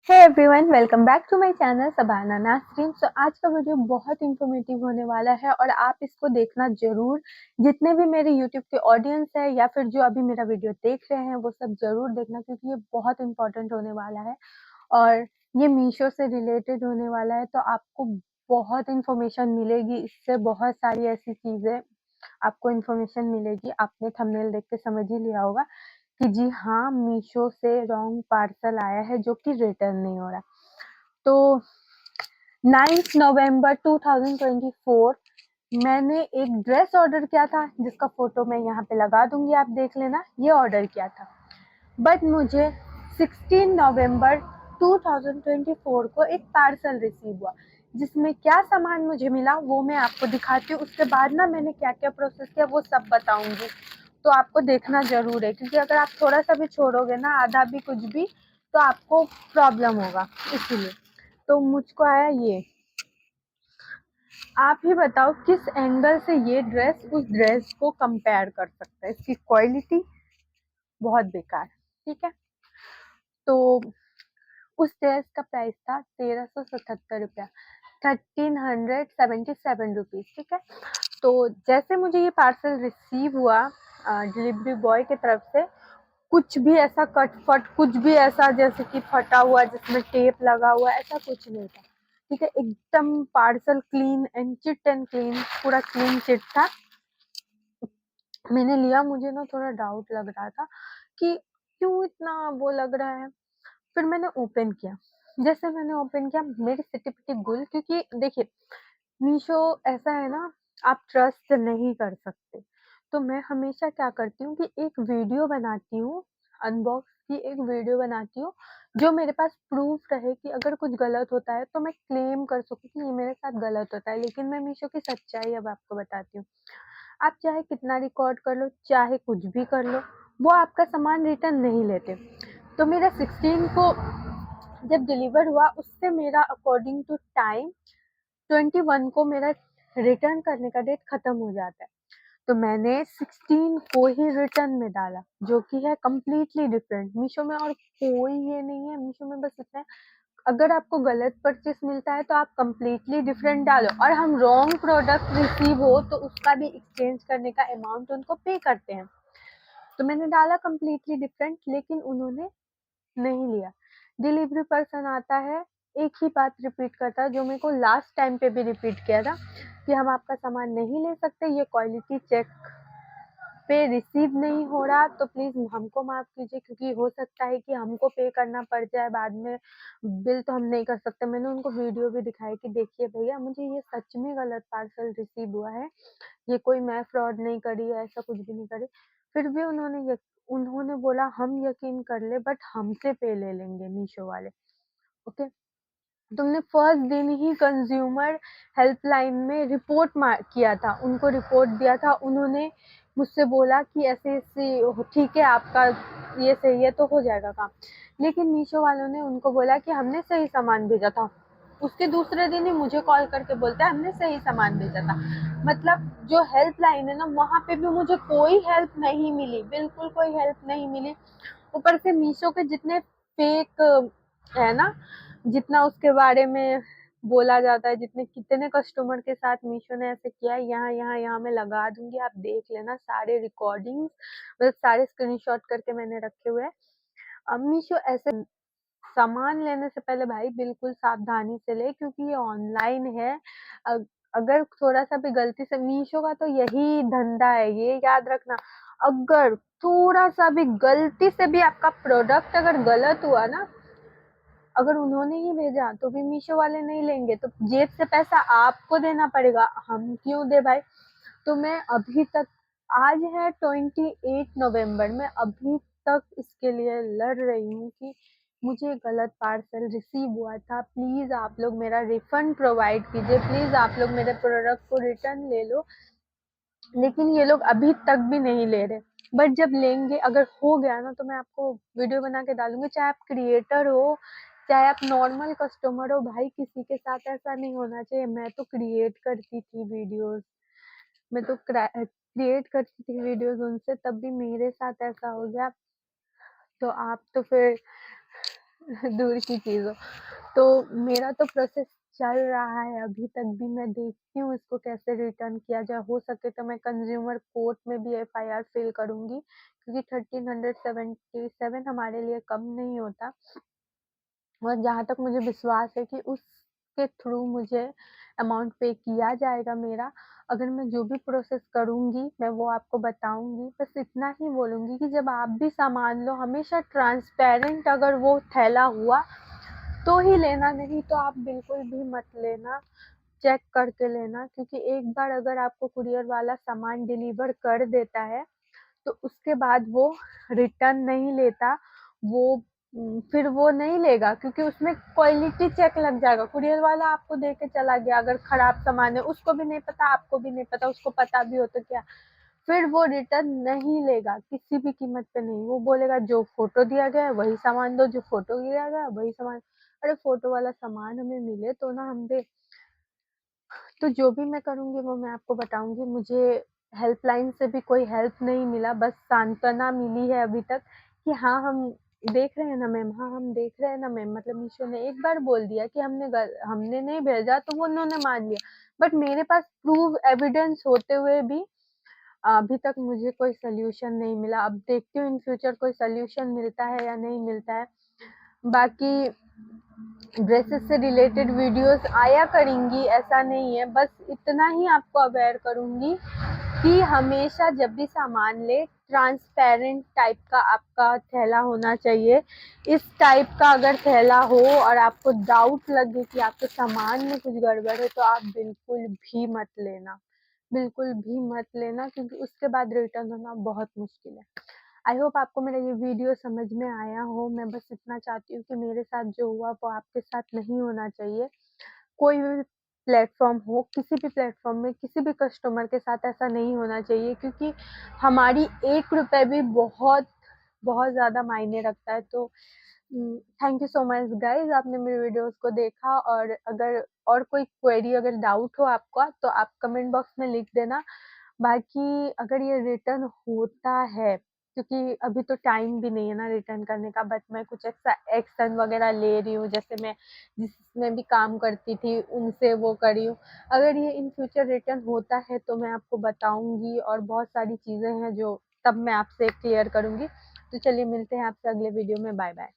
Hey everyone, welcome back to my channel Sabana Nasreen. आज का video बहुत इंफॉर्मेटिव होने वाला है और आप इसको देखना जरूर। जितने भी मेरे यूट्यूब के ऑडियंस है या फिर जो अभी मेरा वीडियो देख रहे हैं वो सब जरूर देखना, क्योंकि ये बहुत इंपॉर्टेंट होने वाला है और ये मीशो से रिलेटेड होने वाला है। तो आपको बहुत इंफॉर्मेशन मिलेगी इससे, बहुत सारी ऐसी चीज़ें आपको इंफॉर्मेशन मिलेगी। आपने थंबनेल देख के समझ ही लिया होगा कि जी हाँ, मीशो से रॉन्ग पार्सल आया है जो कि रिटर्न नहीं हो रहा। तो 9 नवंबर 2024 मैंने एक ड्रेस ऑर्डर किया था, जिसका फोटो मैं यहाँ पे लगा दूंगी, आप देख लेना। ये ऑर्डर किया था, बट मुझे 16 नवंबर 2024 को एक पार्सल रिसीव हुआ, जिसमें क्या सामान मुझे मिला वो मैं आपको दिखाती हूँ। उसके बाद ना मैंने क्या क्या प्रोसेस किया वो सब बताऊंगी। तो आपको देखना जरूर है, क्योंकि अगर आप थोड़ा सा भी छोड़ोगे ना, आधा भी कुछ भी, तो आपको प्रॉब्लम होगा। इसीलिए तो मुझको आया ये। आप ही बताओ किस एंगल से ये ड्रेस उस ड्रेस को कंपेयर कर सकता है। इसकी क्वालिटी बहुत बेकार, ठीक है। तो उस ड्रेस का प्राइस था 1377 रुपया, 1377 रुपीज, ठीक है। तो जैसे मुझे ये पार्सल रिसीव हुआ डिलीवरी बॉय की तरफ से, कुछ भी ऐसा कट फट, कुछ भी ऐसा जैसे कि फटा हुआ जिसमें टेप लगा हुआ, ऐसा कुछ नहीं था, ठीक है। एकदम parcel clean and chit and clean, पूरा क्लीन चिट था। मैंने लिया, मुझे ना थोड़ा डाउट लग रहा था कि क्यों इतना वो लग रहा है। फिर मैंने ओपन किया। जैसे मैंने ओपन किया, मेरी सिटी पिटी गुल, क्योंकि देखिए मीशो ऐसा है ना, आप ट्रस्ट नहीं कर सकते। तो मैं हमेशा क्या करती हूँ कि एक वीडियो बनाती हूँ, अनबॉक्स की एक वीडियो बनाती हूँ, जो मेरे पास प्रूफ रहे कि अगर कुछ गलत होता है तो मैं क्लेम कर सकूँ कि ये मेरे साथ गलत होता है। लेकिन मैं मीशो की सच्चाई अब आपको बताती हूँ। आप चाहे कितना रिकॉर्ड कर लो, चाहे कुछ भी कर लो, वो आपका सामान रिटर्न नहीं लेते। तो मेरा 16 को जब डिलीवर हुआ, उससे मेरा अकॉर्डिंग टू टाइम 21 को मेरा रिटर्न करने का डेट खत्म हो जाता है। तो मैंने 16 को ही रिटर्न में डाला, जो कि है कंप्लीटली डिफरेंट। मीशो में और कोई ये नहीं है, मीशो में बस इतना है, अगर आपको गलत परचेस मिलता है तो आप कंप्लीटली डिफरेंट डालो, और हम रॉन्ग प्रोडक्ट रिसीव हो तो उसका भी एक्सचेंज करने का अमाउंट उनको पे करते हैं। तो मैंने डाला कंप्लीटली डिफरेंट, लेकिन उन्होंने नहीं लिया। डिलीवरी पर्सन आता है, एक ही बात रिपीट करता है, जो मेरे को लास्ट टाइम पे भी रिपीट किया था कि हम आपका सामान नहीं ले सकते, ये क्वालिटी चेक पे रिसीव नहीं हो रहा, तो प्लीज हमको माफ कीजिए, क्योंकि हो सकता है कि हमको पे करना पड़ जाए बाद में। बिल तो हम नहीं कर सकते। मैंने उनको वीडियो भी दिखाई कि देखिए भैया, मुझे ये सच में गलत पार्सल रिसीव हुआ है, ये कोई मैं फ्रॉड नहीं करी है, ऐसा कुछ भी नहीं करी। फिर भी उन्होंने बोला हम यकीन कर ले, बट हमसे पे ले लेंगे मीशो वाले। ओके। तुमने फर्स्ट दिन ही कंज्यूमर हेल्पलाइन में रिपोर्ट किया था, उनको रिपोर्ट दिया था। उन्होंने मुझसे बोला कि ऐसे ऐसे ठीक है, आपका ये सही है तो हो जाएगा काम। लेकिन मीशो वालों ने उनको बोला कि हमने सही सामान भेजा था। उसके दूसरे दिन ही मुझे कॉल करके बोलता है हमने सही सामान भेजा था। मतलब जो हेल्पलाइन है ना, वहां पे भी मुझे कोई हेल्प नहीं मिली, बिल्कुल कोई हेल्प नहीं मिली। ऊपर से मीशो के जितने फेक है ना, जितना उसके बारे में बोला जाता है, जितने कितने कस्टमर के साथ मीशो ने ऐसे किया है, यहाँ यहाँ यहाँ मैं लगा दूंगी, आप देख लेना सारे रिकॉर्डिंग्स, मतलब सारे स्क्रीनशॉट करके मैंने रखे हुए हैं। अब मीशो ऐसे सामान लेने से पहले भाई बिल्कुल सावधानी से ले, क्योंकि ये ऑनलाइन है। अगर थोड़ा सा भी गलती से, मीशो का तो यही धंधा है, ये याद रखना। अगर थोड़ा सा भी गलती से भी आपका प्रोडक्ट अगर गलत हुआ ना, अगर उन्होंने ही भेजा तो भी मीशो वाले नहीं लेंगे, तो जेब से पैसा आपको देना पड़ेगा, हम क्यों दे भाई। तो मैं अभी तक, आज है 28 नवंबर, मैं अभी तक इसके लिए लड़ रही हूँ कि मुझे गलत पार्सल रिसीव हुआ था, प्लीज आप लोग मेरा रिफंड प्रोवाइड कीजिए, प्लीज आप लोग मेरे प्रोडक्ट को रिटर्न ले लो। लेकिन ये लोग अभी तक भी नहीं ले रहे। बट जब लेंगे, अगर हो गया ना, तो मैं आपको वीडियो बना के डालूंगी। चाहे आप क्रिएटर हो, चाहे आप नॉर्मल कस्टमर हो, भाई किसी के साथ ऐसा नहीं होना चाहिए। मैं तो क्रिएट करती थी वीडियोस, मैं तो क्रिएट करती थी वीडियोस उनसे, तब भी मेरे साथ ऐसा हो गया। तो आप तो फिर दूर की चीज़ हो। तो मेरा तो प्रोसेस चल रहा है, अभी तक भी मैं देखती हूँ इसको कैसे रिटर्न किया जाए। हो सके तो मैं कंज़्यूमर कोर्ट में भी एफआईआर फ़िल करूँगी, क्योंकि 1377 हमारे लिए कम नहीं होता। और जहाँ तक मुझे विश्वास है कि उसके थ्रू मुझे अमाउंट पे किया जाएगा मेरा। अगर मैं जो भी प्रोसेस करूँगी, मैं वो आपको बताऊँगी। बस इतना ही बोलूँगी कि जब आप भी सामान लो, हमेशा ट्रांसपेरेंट अगर वो थैला हुआ, तो ही लेना, नहीं तो आप बिल्कुल भी मत लेना। चेक करके लेना, क्योंकि एक बार अगर आपको कुरियर वाला सामान डिलीवर कर देता है, तो उसके बाद वो रिटर्न नहीं लेता। वो फिर वो नहीं लेगा, क्योंकि उसमें क्वालिटी चेक लग जाएगा। कुरियर वाला आपको दे के चला गया, अगर खराब सामान है, उसको भी नहीं पता, आपको भी नहीं पता, उसको पता भी हो तो क्या, फिर वो रिटर्न नहीं लेगा, किसी भी कीमत पे नहीं। वो बोलेगा जो फ़ोटो दिया गया है वही सामान दो, जो फ़ोटो दिया गया है वही सामान। अरे फ़ोटो वाला सामान हमें मिले तो ना हम दें। तो जो भी मैं करूँगी वो मैं आपको बताऊँगी। मुझे हेल्पलाइन से भी कोई हेल्प नहीं मिला, बस सांत्वना मिली है अभी तक कि हाँ, हम देख रहे हैं ना मैम, हाँ, हम देख रहे हैं ना मैम। मतलब मीशो ने एक बार बोल दिया कि हमने नहीं भेजा, तो वो उन्होंने मान लिया। बट मेरे पास प्रूव एविडेंस होते हुए भी अभी तक मुझे कोई सॉल्यूशन नहीं मिला। अब देखती हूँ इन फ्यूचर कोई सॉल्यूशन मिलता है या नहीं मिलता है। बाकी ड्रेसेस से रिलेटेड वीडियोस आया करेंगी, ऐसा नहीं है। बस इतना ही आपको अवेयर करूँगी कि हमेशा जब भी सामान ले, ट्रांसपेरेंट टाइप का आपका थैला होना चाहिए। इस टाइप का अगर थैला हो और आपको डाउट लगे कि आपके सामान में कुछ गड़बड़ है, तो आप बिल्कुल भी मत लेना। बिल्कुल भी मत लेना, क्योंकि उसके बाद रिटर्न होना बहुत मुश्किल है। आई होप आपको मेरा ये वीडियो समझ में आया हो। मैं बस इतना चाहती हूँ कि मेरे साथ जो हुआ वो आपके साथ नहीं होना चाहिए। कोई भी प्लेटफ़ॉर्म हो, किसी भी प्लेटफ़ॉर्म में किसी भी कस्टमर के साथ ऐसा नहीं होना चाहिए, क्योंकि हमारी 1 रुपए भी बहुत, बहुत ज़्यादा मायने रखता है। तो thank you so much guys, आपने मेरे वीडियोज़ को देखा। और अगर और कोई क्वेरी, अगर डाउट हो आपका, तो आप कमेंट बॉक्स में लिख देना। बाकी अगर ये रिटर्न होता है, क्योंकि अभी तो टाइम भी नहीं है ना रिटर्न करने का, बट मैं कुछ एक्शन वगैरह ले रही हूँ, जैसे मैं जिसमें भी काम करती थी उनसे वो कर रही हूँ। अगर ये इन फ्यूचर रिटर्न होता है तो मैं आपको बताऊँगी, और बहुत सारी चीज़ें हैं जो तब मैं आपसे क्लियर करूँगी। तो चलिए मिलते हैं आपसे अगले वीडियो में, बाय बाय।